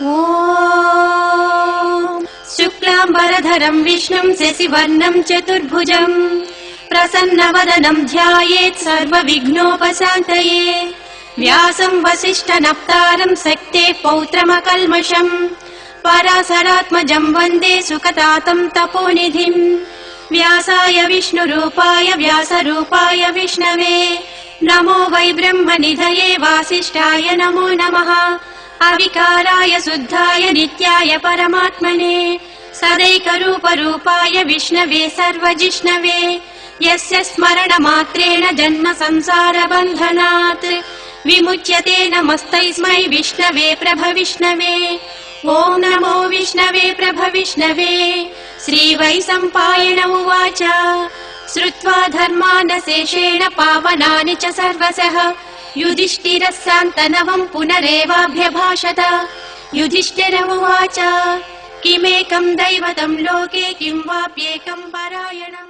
ॐ शुक्लाम्बरधरम् विष्णुम् शशिवर्णम् चतुर्भुजम् प्रसन्नवदनम् ध्यायेत् सर्वविघ्नोपशान्तये व्यासम् वसिष्ठनप्तारम् शक्तेः पौत्रमकल्मषम् पराशरात्मजम् वन्दे सुखतातम् तपोनिधिम् व्यासाय विष्णुरूपाय व्यासरूपाय विष्णवे नमो वै ब्रह्मनिधये वासिष्ठाय नमो नमः अविकाराय शुद्धाय नित्याय परमात्मने सदैकरूपरूपाय विष्णवे सर्वजिष्णवे यस्य स्मरणमात्रेण जन्म संसारबन्धनात् विमुच्यते नमस्तस्मै विष्णवे प्रभविष्णवे ॐ नमो विष्णवे प्रभविष्णवे श्रीवैशम्पायन उवाच श्रुत्वा धर्मानशेषेण पावनानि च सर्वशः युधिष्ठिरः शान्तनवम् पुनरेवाभ्यभाषत युधिष्ठिर उवाच किमेकम् दैवतम् लोके किं वाप्येकम् परायणम्।